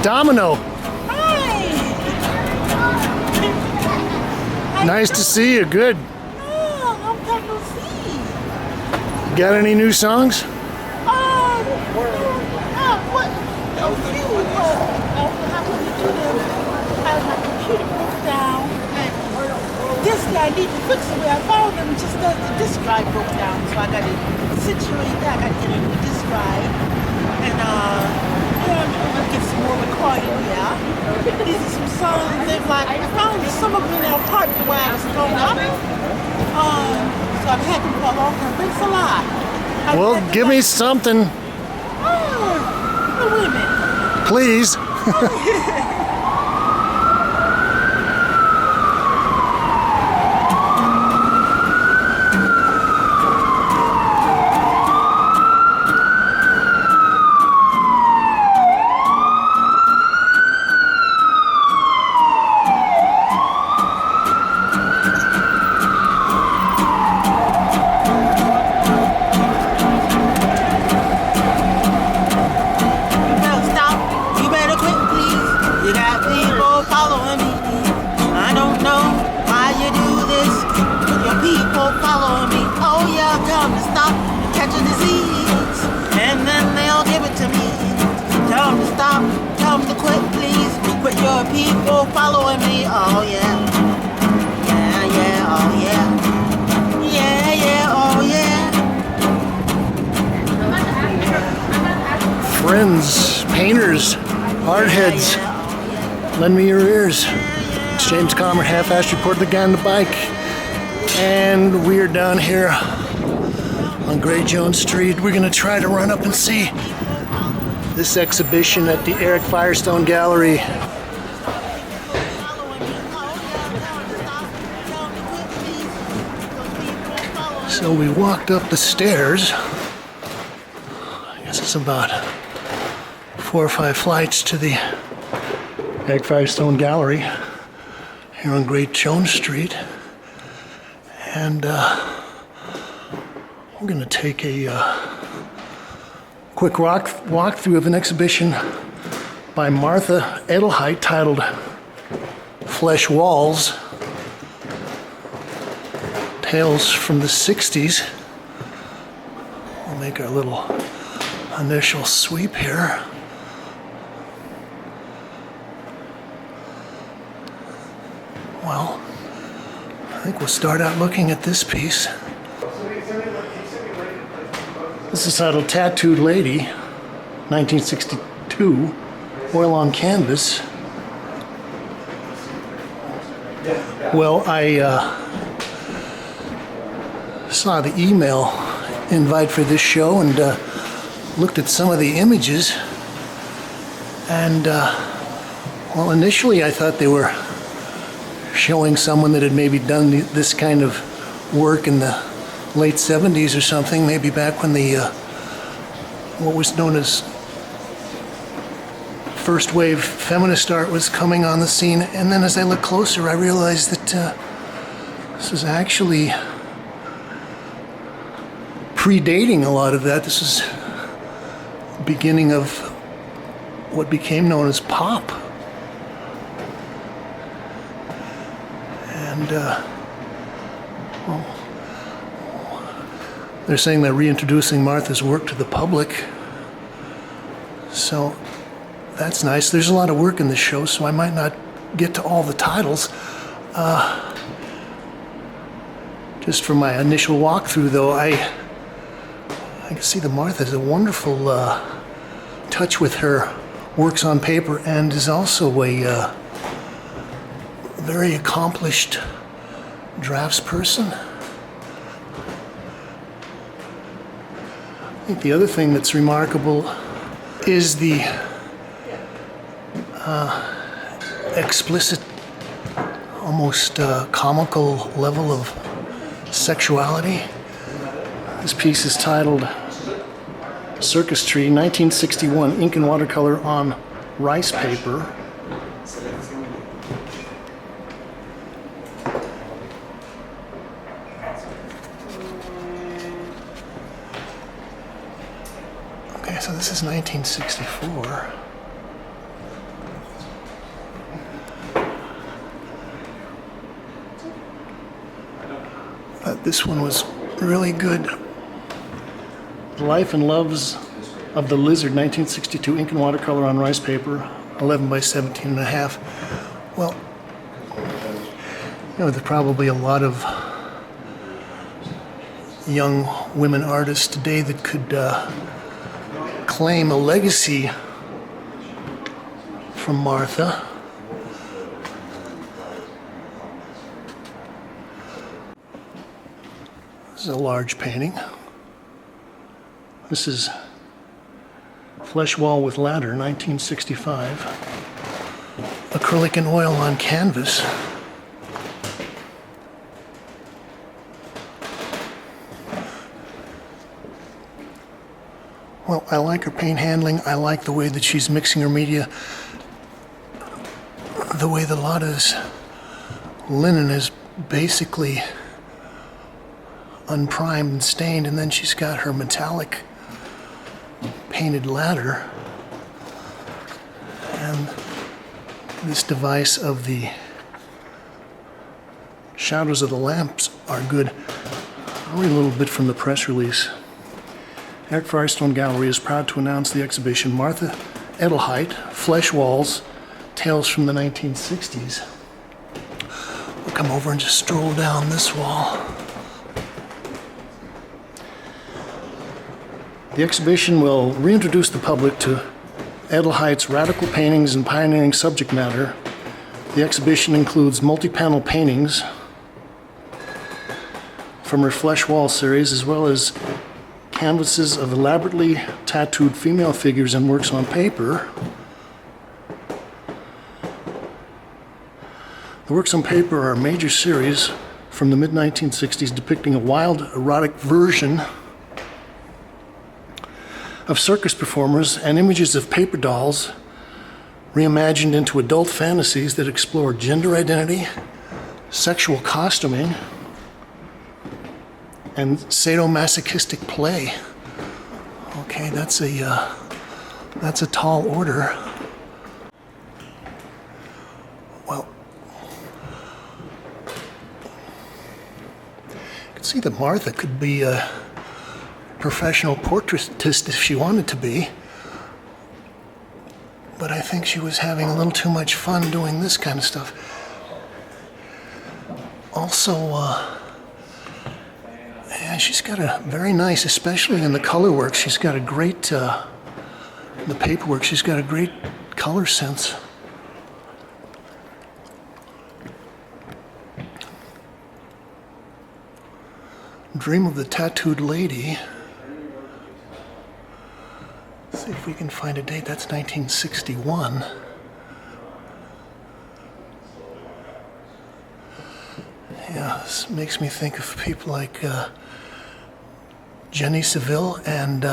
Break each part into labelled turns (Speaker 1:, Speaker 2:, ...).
Speaker 1: Domino.
Speaker 2: Hi.
Speaker 1: Nice to see you. Good.
Speaker 2: Oh, long time no see.
Speaker 1: Got any new songs?
Speaker 2: What? A few, but I happened to do them. My computer broke down, and this guy I need to fix it. I found them just as the disk drive broke down, so I got to situate that. I got to get a new disk drive, and I'm gonna get some more recording. Yeah, these are some songs. They've like I found some of them in their apartment where I was growing up. So I've had them for a long time. Thanks a lot.
Speaker 1: Well, give me something,
Speaker 2: Oh, wait a minute.
Speaker 1: please.
Speaker 2: People following me, oh yeah, yeah, yeah, oh yeah, yeah, yeah, oh yeah.
Speaker 1: Friends, painters, hardheads, lend me your ears. It's James Calmer, half-assed report of the guy on the bike. And we're down here on Great Jones Street. We're gonna try to run up and see this exhibition at the Eric Firestone Gallery. So we walked up the stairs. I guess it's about 4 or 5 flights to the Eric Firestone Gallery here on Great Jones Street. And we're going to take a quick walkthrough of an exhibition by Martha Edelheit titled Flesh Walls. Tales from the 60s. We'll make our little initial sweep here. Well, I think we'll start out looking at this piece. This is titled Tattooed Lady, 1962, oil on canvas. Well, I saw the email invite for this show and looked at some of the images, and well, initially I thought they were showing someone that had maybe done this kind of work in the late 70s or something, maybe back when the what was known as first wave feminist art was coming on the scene. And then as I looked closer, I realized that this is actually predating a lot of that. This is the beginning of what became known as pop. And well, they're saying they're reintroducing Martha's work to the public. So that's nice. There's a lot of work in this show, so I might not get to all the titles. Just from my initial walkthrough, though, I can see that Martha has a wonderful touch with her works on paper, and is also a very accomplished draftsperson. I think the other thing that's remarkable is the explicit, almost comical level of sexuality. This piece is titled Circus Tree, 1961, ink and watercolor on rice paper. Okay, so this is 1964. This one was really good. The Life and Loves of the Lizard, 1962, ink and watercolor on rice paper, 11 by 17 and a half. Well, there's probably a lot of young women artists today that could claim a legacy from Martha. This is a large painting. This is Flesh Wall with Ladder, 1965. Acrylic and oil on canvas. Well, I like her paint handling. I like the way that she's mixing her media. The way the Lotta's linen is basically unprimed and stained, and then she's got her metallic painted ladder. And this device of the shadows of the lamps are good. I'll read a little bit from the press release. Eric Firestone Gallery is proud to announce the exhibition Martha Edelheit, Flesh Walls, Tales from the 1960s. We'll come over and just stroll down this wall. The exhibition will reintroduce the public to Edelheit's radical paintings and pioneering subject matter. The exhibition includes multi-panel paintings from her Flesh Wall series, as well as canvases of elaborately tattooed female figures and works on paper. The works on paper are a major series from the mid-1960s depicting a wild, erotic version of circus performers and images of paper dolls reimagined into adult fantasies that explore gender identity, sexual costuming, and sadomasochistic play. Okay, that's a tall order. Well, you can see that Martha could be a professional portraitist if she wanted to be, but I think she was having a little too much fun doing this kind of stuff. Also, yeah, she's got a very nice, especially in the color work, she's got a great, in the paperwork, she's got a great color sense. Dream of the Tattooed Lady. Let's see if we can find a date. That's 1961. Yeah, this makes me think of people like Jenny Saville and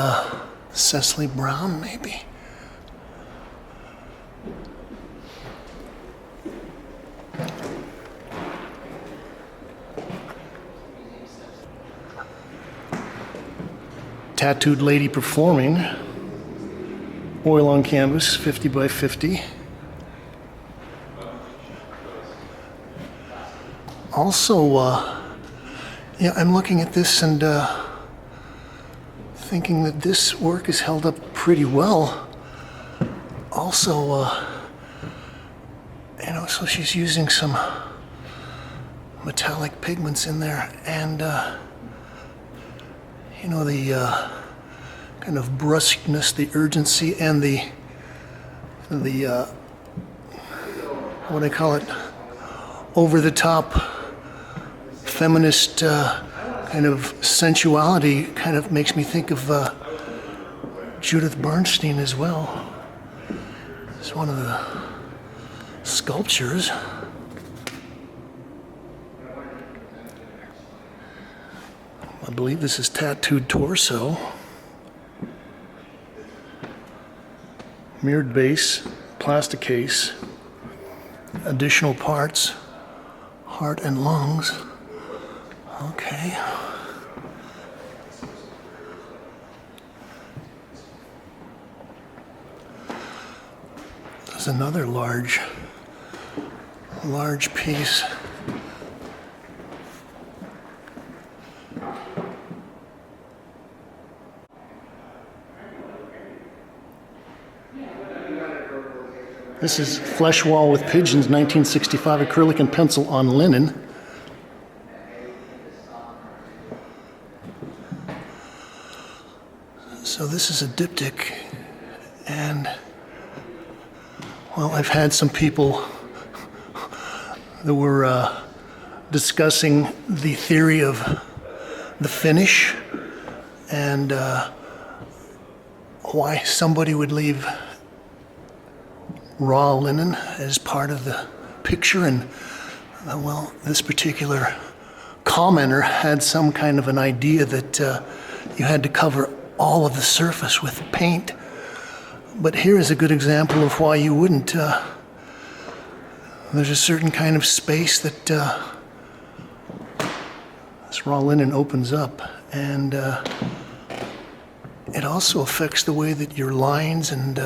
Speaker 1: Cecily Brown, maybe. Tattooed lady performing. Oil on canvas, 50 by 50. Also, yeah, I'm looking at this and thinking that this work is held up pretty well. Also, so she's using some metallic pigments in there, and the kind of brusqueness, the urgency, and the what do I call it, over-the-top feminist kind of sensuality kind of makes me think of Judith Bernstein as well. It's one of the sculptures. I believe this is tattooed torso. Mirrored base, plastic case, additional parts, heart and lungs. Okay. There's another large piece. This is Flesh Wall with Pigeons, 1965, acrylic and pencil on linen. So this is a diptych, and, well, I've had some people that were discussing the theory of the finish and why somebody would leave raw linen as part of the picture. And well, this particular commenter had some kind of an idea that you had to cover all of the surface with paint. But here is a good example of why you wouldn't. There's a certain kind of space that this raw linen opens up, and it also affects the way that your lines and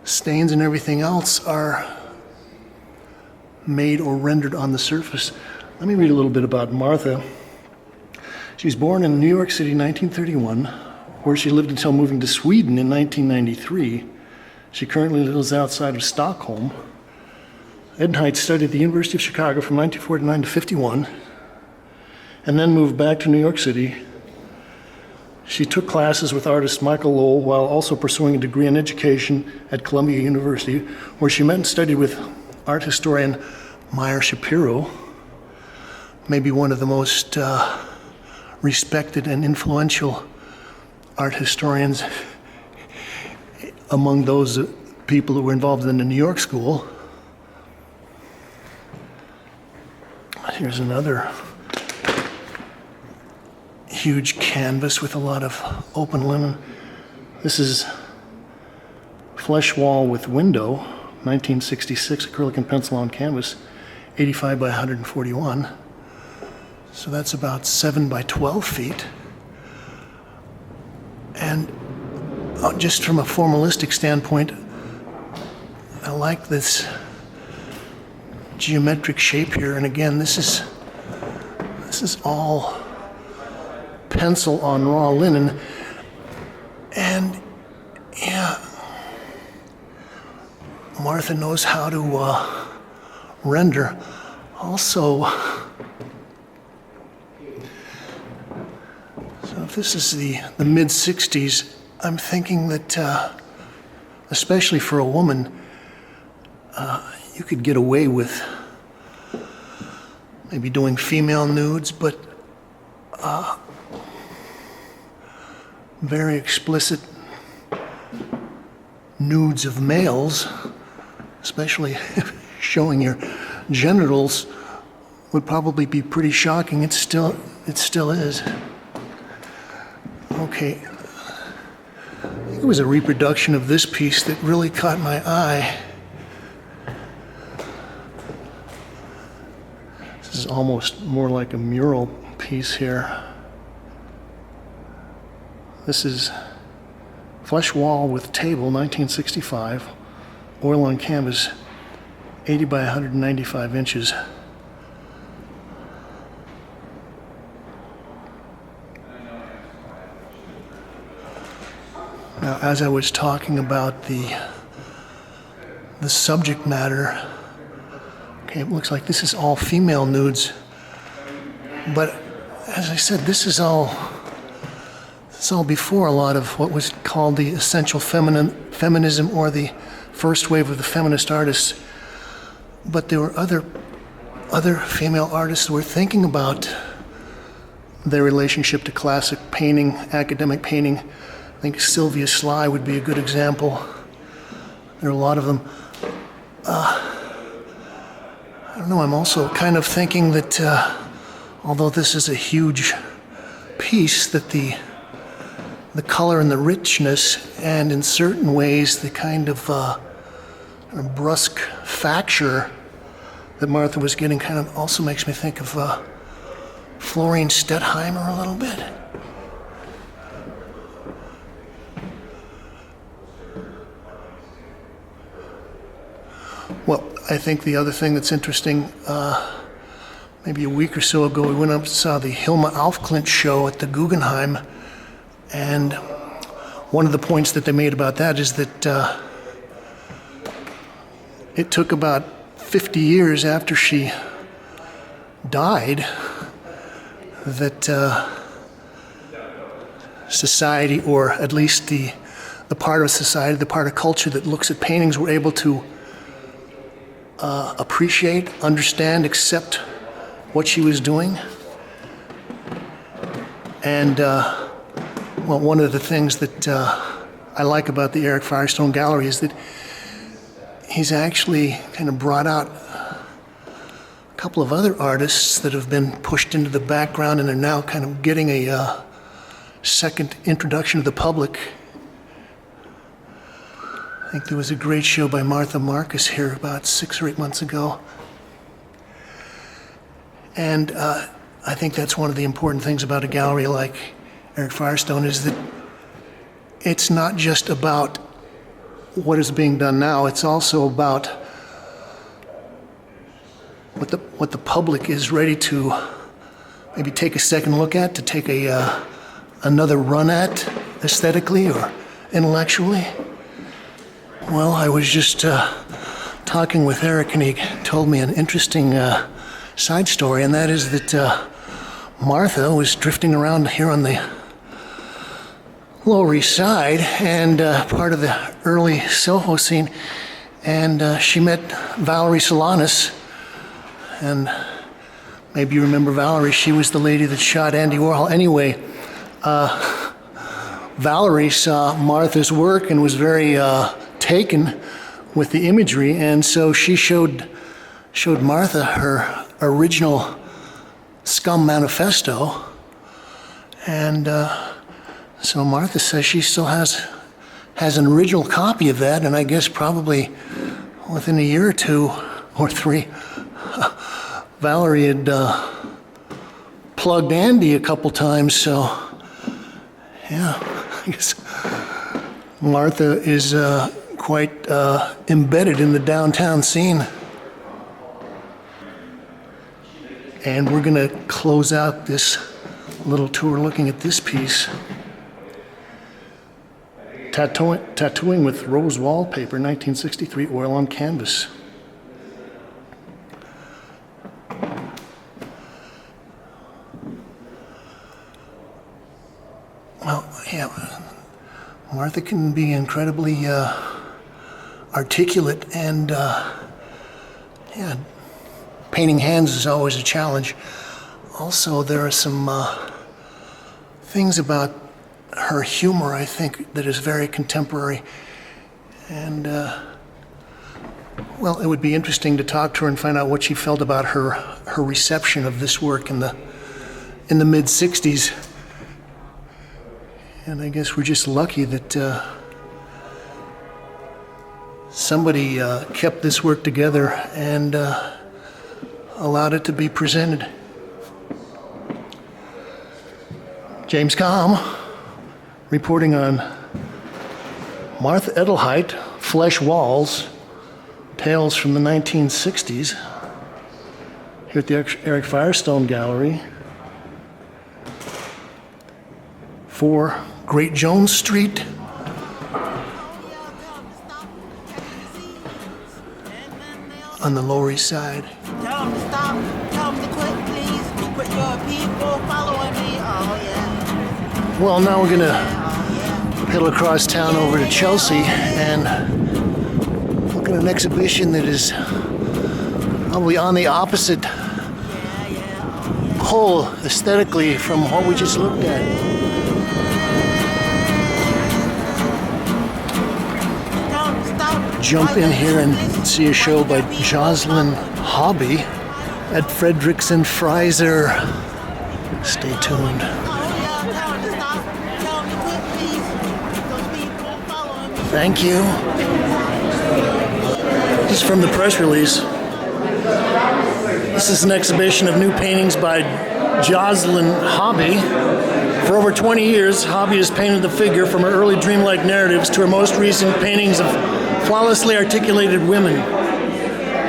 Speaker 1: stains and everything else are made or rendered on the surface. Let me read a little bit about Martha. She was born in New York City in 1931, where she lived until moving to Sweden in 1993. She currently lives outside of Stockholm. Edelheit studied at the University of Chicago from 1949 to 51, and then moved back to New York City. She took classes with artist Michael Lowell while also pursuing a degree in education at Columbia University, where she met and studied with art historian Meyer Shapiro, maybe one of the most respected and influential art historians among those people who were involved in the New York School. Here's another huge canvas with a lot of open linen. This is Flesh Wall with Window, 1966, acrylic and pencil on canvas, 85 by 141. So that's about 7 by 12 feet. And just from a formalistic standpoint, I like this geometric shape here. And again, this is all pencil on raw linen. And yeah, Martha knows how to render. Also, so if this is the mid-60s, I'm thinking that, especially for a woman, you could get away with maybe doing female nudes, but very explicit nudes of males, especially showing your genitals, would probably be pretty shocking. It still is. Okay. It was a reproduction of this piece that really caught my eye. This is almost more like a mural piece here. This is Flesh Wall with Table, 1965, oil on canvas, 80 by 195 inches. Now, as I was talking about the subject matter, okay, it looks like this is all female nudes, but as I said, this is all before a lot of what was called the essential feminism or the first wave of the feminist artists. But there were other female artists who were thinking about their relationship to classic painting, academic painting. I think Sylvia Sly would be a good example. There are a lot of them. I don't know, I'm also kind of thinking that although this is a huge piece, that the color and the richness, and in certain ways the kind of brusque facture that Martha was getting kind of also makes me think of Florine Stettheimer a little bit. Well, I think the other thing that's interesting, maybe a week or so ago, we went up and saw the Hilma Aufklint show at the Guggenheim, and one of the points that they made about that is that it took about 50 years after she died that society, or at least the part of society, the part of culture that looks at paintings, were able to appreciate, understand, accept what she was doing. And well, one of the things that I like about the Eric Firestone Gallery is that he's actually kind of brought out a couple of other artists that have been pushed into the background and are now kind of getting a second introduction to the public. I think there was a great show by Martha Marcus here about 6 or 8 months ago. And I think that's one of the important things about a gallery like Eric Firestone, is that it's not just about what is being done now, it's also about what the public is ready to maybe take a second look at, to take another run at aesthetically or intellectually. Well, I was just talking with Eric, and he told me an interesting side story, and that is that Martha was drifting around here on the Lower East Side and part of the early Soho scene, and she met Valerie Solanas. And maybe you remember Valerie. She was the lady that shot Andy Warhol. Anyway, Valerie saw Martha's work and was very taken with the imagery, and so she showed Martha her original Scum Manifesto, and so Martha says she still has an original copy of that, and I guess probably within a year or 2 or 3, Valerie had plugged Andy a couple times, so yeah, I guess Martha is quite embedded in the downtown scene. And we're going to close out this little tour looking at this piece. Tattooing with Rose Wallpaper, 1963, oil on canvas. Well, yeah, Martha can be incredibly articulate, and yeah, painting hands is always a challenge. Also, there are some things about her humor, I think, that is very contemporary. And, well, it would be interesting to talk to her and find out what she felt about her reception of this work in the mid-'60s. And I guess we're just lucky that somebody kept this work together and allowed it to be presented. James Kalm, reporting on Martha Edelheit, Flesh Walls, Tales from the 1960s, here at the Eric Firestone Gallery, 4 Great Jones Street. On the Lower East Side.
Speaker 2: Tell them to stop. Tell them to quit, please. Quit your people following me. Oh, yeah.
Speaker 1: Well, now we're going to pedal across town over to Chelsea and look at an exhibition that is probably on the opposite pole aesthetically from what we just looked at. Jump in here and see a show by Jocelyn Hobbie at Fredericks and Freiser. Stay tuned. Thank you. This is from the press release. This is an exhibition of new paintings by Jocelyn Hobbie. For over 20 years, Hobbie has painted the figure from her early dreamlike narratives to her most recent paintings of flawlessly articulated women.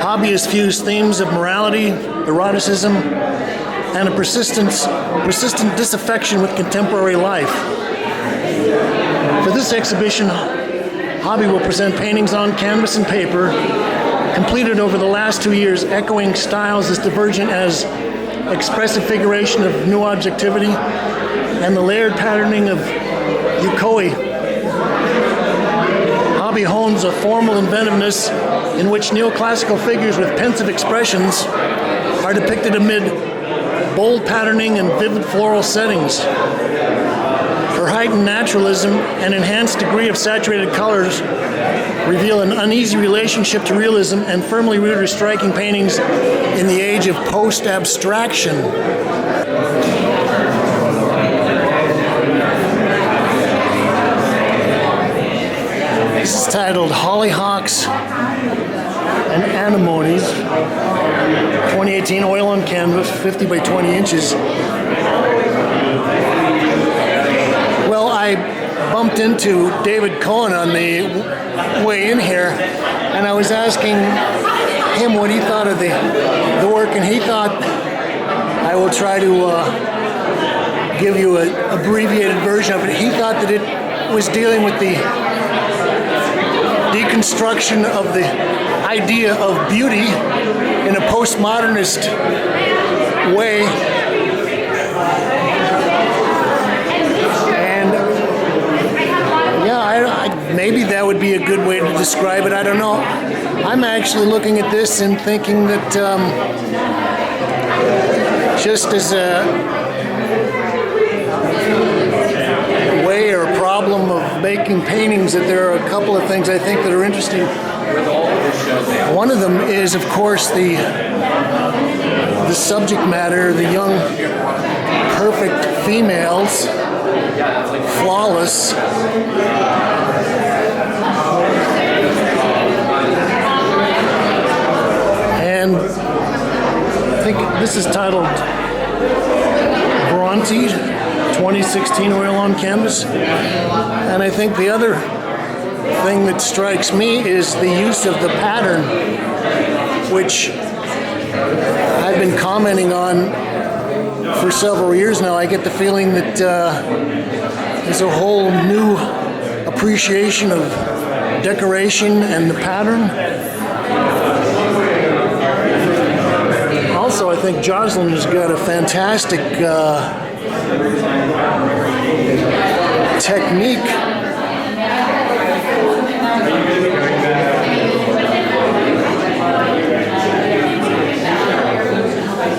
Speaker 1: Hobbie has fused themes of morality, eroticism, and a persistent disaffection with contemporary life. For this exhibition, Hobbie will present paintings on canvas and paper completed over the last 2 years, echoing styles as divergent as expressive figuration of new objectivity and the layered patterning of Yukoi. Hobbie hones a formal inventiveness in which neoclassical figures with pensive expressions are depicted amid bold patterning and vivid floral settings. Her heightened naturalism and enhanced degree of saturated colors reveal an uneasy relationship to realism and firmly rooted her striking paintings in the age of post-abstraction. This is titled Hollyhocks and Anemones, 2018, oil on canvas, 50 by 20 inches. Well, I bumped into David Cohen on the way in here, and I was asking him what he thought of the work, and he thought, I will try to give you an abbreviated version of it. He thought that it was dealing with the deconstruction of the idea of beauty in a postmodernist way. And yeah, maybe that would be a good way to describe it. I don't know. I'm actually looking at this and thinking that just as a way or a problem of making paintings, that there are a couple of things I think that are interesting. One of them is, of course, the subject matter, the young, perfect females, flawless. And I think this is titled Bronte, 2016, oil on canvas. And I think the other thing that strikes me is the use of the pattern, which I've been commenting on for several years now. I get the feeling that there's a whole new appreciation of decoration and the pattern. Also, I think Jocelyn has got a fantastic technique.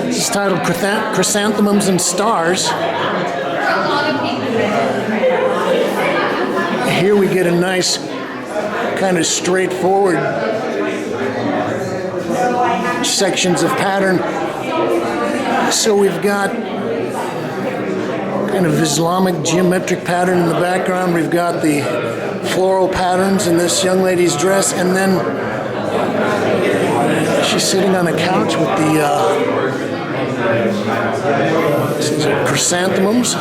Speaker 1: It's titled Chrysanthemums and Stars. Here we get a nice kind of straightforward sections of pattern. So we've got kind of Islamic geometric pattern in the background. We've got the floral patterns in this young lady's dress, and then she's sitting on a couch with the chrysanthemums.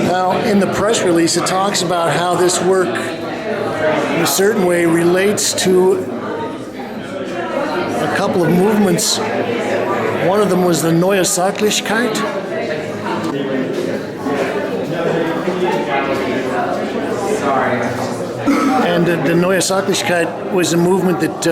Speaker 1: Now, in the press release, it talks about how this work, in a certain way, relates to a couple of movements. One of them was the Neue Sachlichkeit. And the Neue Sachlichkeit was a movement that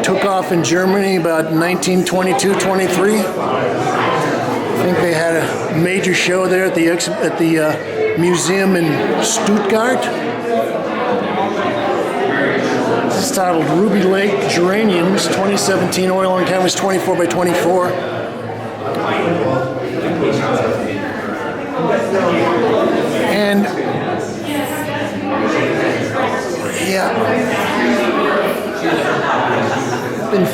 Speaker 1: took off in Germany about 1922-23. I think they had a major show there at the museum in Stuttgart. This is titled Ruby Lake Geraniums, 2017, oil on canvas, 24 by 24. And yeah, I've been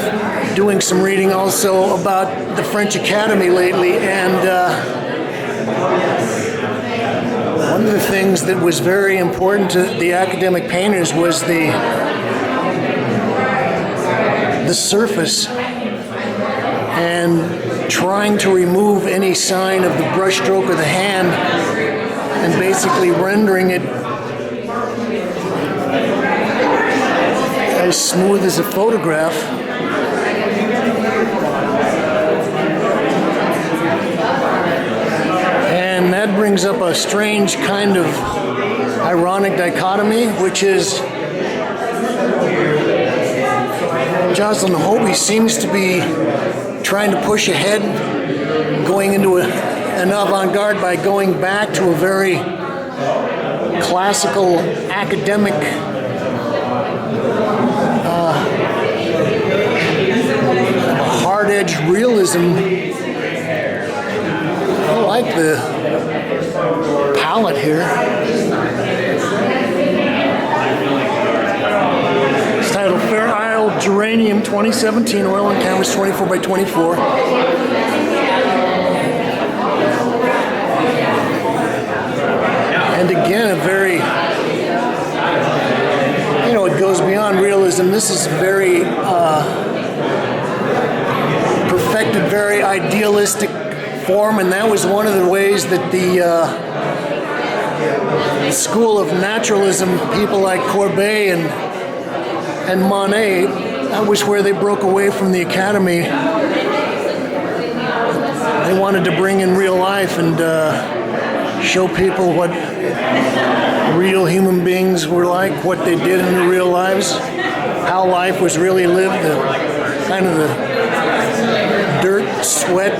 Speaker 1: doing some reading also about the French Academy lately, and one of the things that was very important to the academic painters was the surface, and trying to remove any sign of the brushstroke or the hand, and basically rendering it as smooth as a photograph. And that brings brings up a strange kind of ironic dichotomy, which is Jocelyn Hobbie seems to be trying to push ahead, going into an avant-garde by going back to a very classical academic hard-edged realism. I like the palette here. It's titled Fair Isle Geranium 2017, oil on canvas 24 by 24. And again, a very, it goes beyond realism. This is very perfected, very idealistic form, and that was one of the ways that the school of naturalism, people like Courbet and Monet, that was where they broke away from the academy. They wanted to bring in real life and show people what real human beings were like, what they did in their real lives, how life was really lived, the kind of the dirt, sweat,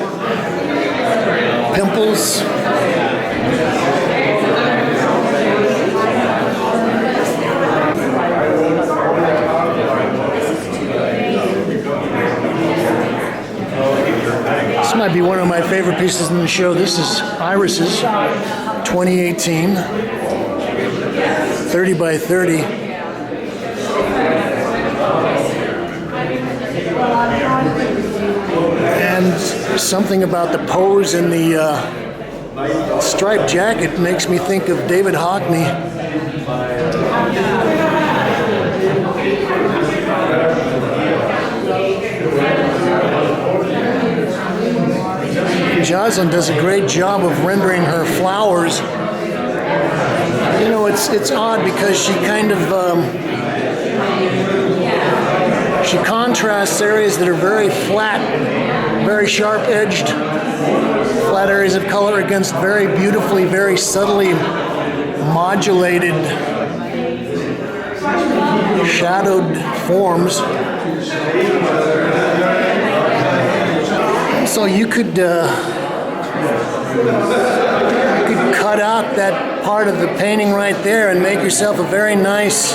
Speaker 1: pimples. This might be one of my favorite pieces in the show. This is Irises, 2018, 30 by 30. And something about the pose and the striped jacket makes me think of David Hockney. Jocelyn does a great job of rendering her flowers. It's odd because she kind of she contrasts areas that are very flat, very sharp-edged, flat areas of color against very beautifully, very subtly modulated, shadowed forms. So you could cut out that part of the painting right there and make yourself a very nice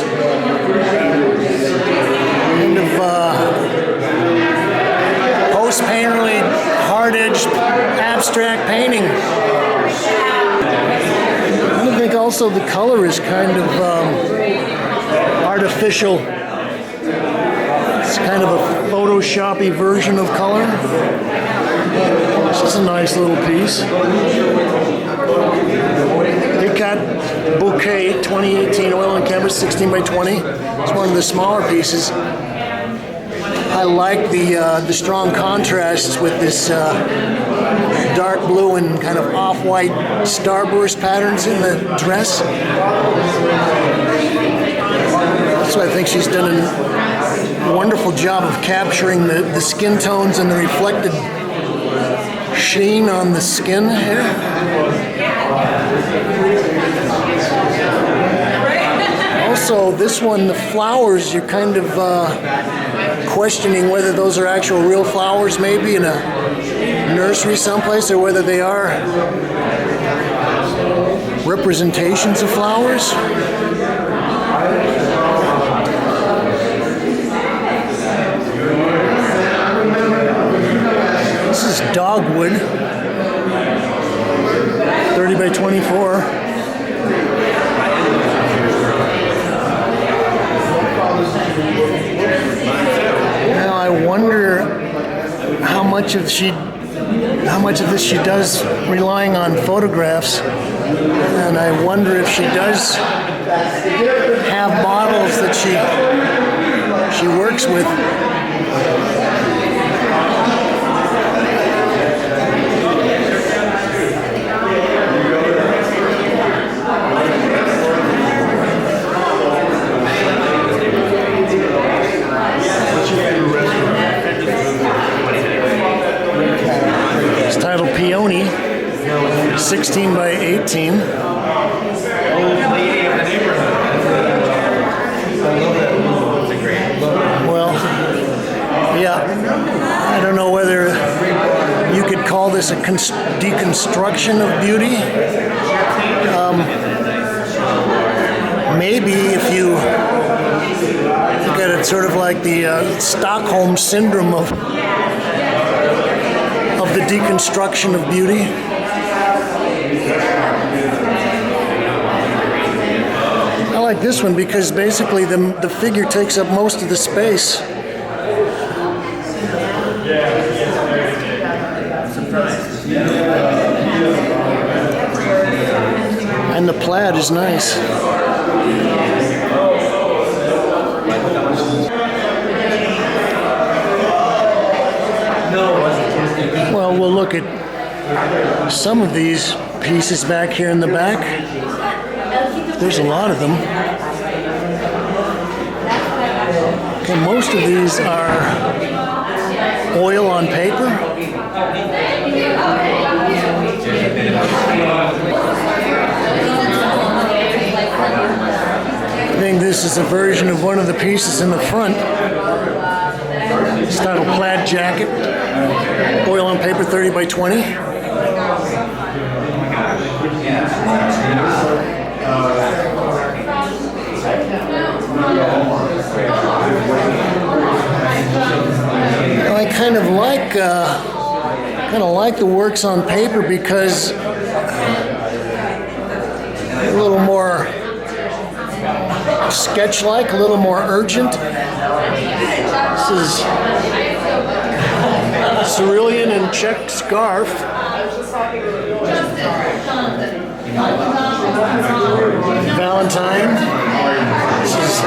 Speaker 1: kind of post-painterly, hard-edged, abstract painting. I think also the color is kind of artificial. It's kind of a Photoshop-y version of color. This is a nice little piece. Cat Bouquet 2018, oil on canvas 16 by 20. It's one of the smaller pieces. I like the strong contrasts with this dark blue and kind of off-white starburst patterns in the dress. So I think she's done a wonderful job of capturing the skin tones and the reflected sheen on the skin here. Also, this one, the flowers, you're kind of questioning whether those are actual real flowers, maybe in a nursery someplace, or whether they are representations of flowers. This is Dogwood, 30 by 24. Now I wonder how much of this she does relying on photographs, and I wonder if she does have models that she works with. 16 by 18. Well, yeah, I don't know whether you could call this a deconstruction of beauty. Maybe if you look at it sort of like the Stockholm syndrome of the deconstruction of beauty. I like this one because basically the figure takes up most of the space. And the plaid is nice. Well, we'll look at some of these pieces back here in the back. There's a lot of them. Okay, most of these are oil on paper. I think this is a version of one of the pieces in the front. It's titled Plaid Jacket. Oil on paper, 30 by 20. I kind of like the works on paper because they're a little more sketch-like, a little more urgent. This is cerulean and check scarf. Valentine. This is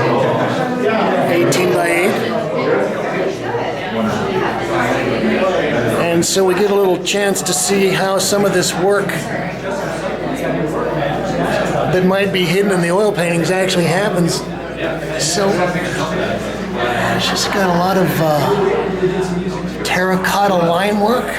Speaker 1: 18 by 8. And so we get a little chance to see how some of this work that might be hidden in the oil paintings actually happens. So it's just got a lot of terracotta line work.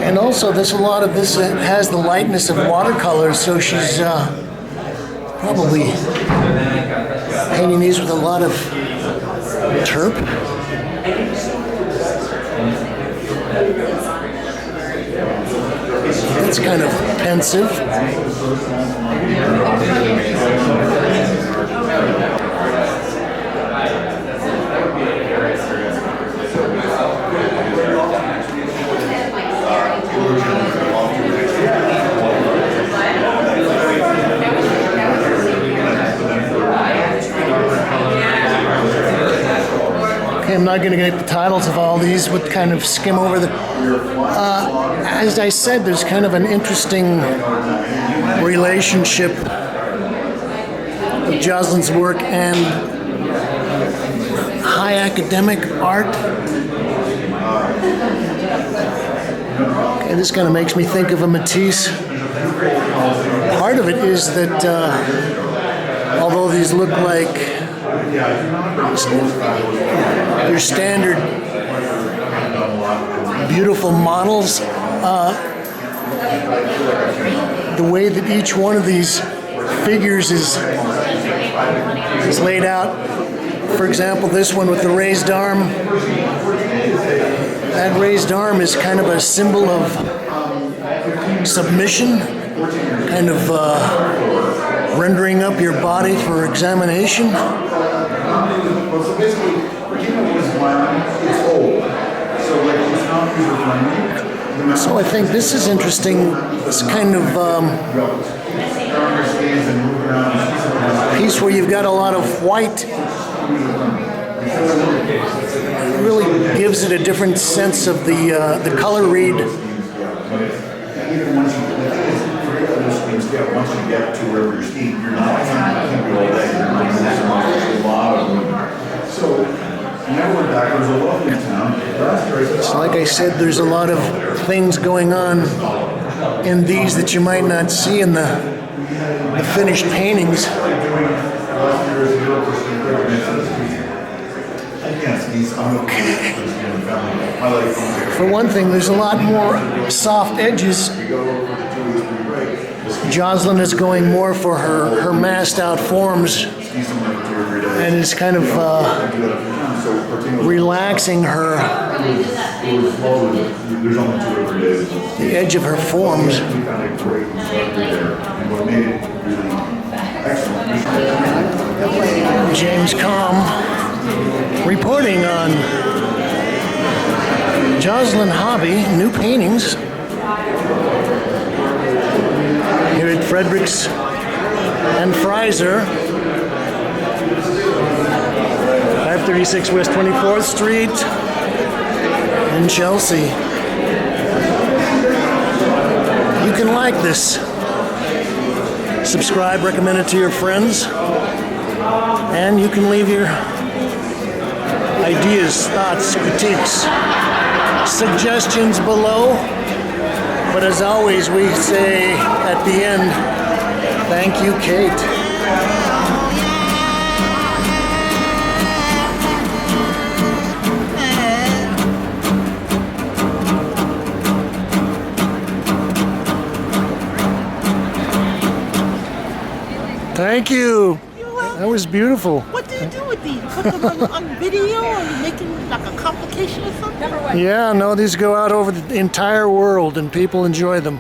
Speaker 1: And also there's a lot of this that has the lightness of watercolors, so she's probably painting these with a lot of terp. It's kind of pensive. Okay, I'm not going to get the titles of all these, but kind of skim over the... as I said, there's kind of an interesting relationship of Jocelyn's work and high academic art. Okay, this kind of makes me think of a Matisse. Part of it is that although these look like your standard beautiful models, the way that each one of these figures is laid out. For example, this one with the raised arm. That raised arm is kind of a symbol of submission, kind of rendering up your body for examination. So I think this is interesting, this kind of piece where you've got a lot of white. It really gives it a different sense of the color read.
Speaker 3: Once you get to wherever you're skiing, you're not trying to keep it all day. There's a lot of them. So, never back, there's a lovely town.
Speaker 1: So like I said, there's a lot of things going on in these that you might not see in the finished paintings.
Speaker 3: I can't ski
Speaker 1: For one thing, there's a lot more soft edges. Jocelyn is going more for her masked out forms and is kind of relaxing the edge of her forms. James Kalm reporting on Jocelyn Hobbie, new paintings here at Fredericks and Freiser, 536 West 24th Street in Chelsea. You can like this. Subscribe, recommend it to your friends, and you can leave your ideas, thoughts, critiques, suggestions below. But as always, we say at the end, thank you, Kate. Thank you. That was beautiful.
Speaker 2: What do you do with these? Put them on video, or you making like a complication or something?
Speaker 1: Yeah, no, these go out over the entire world and people enjoy them.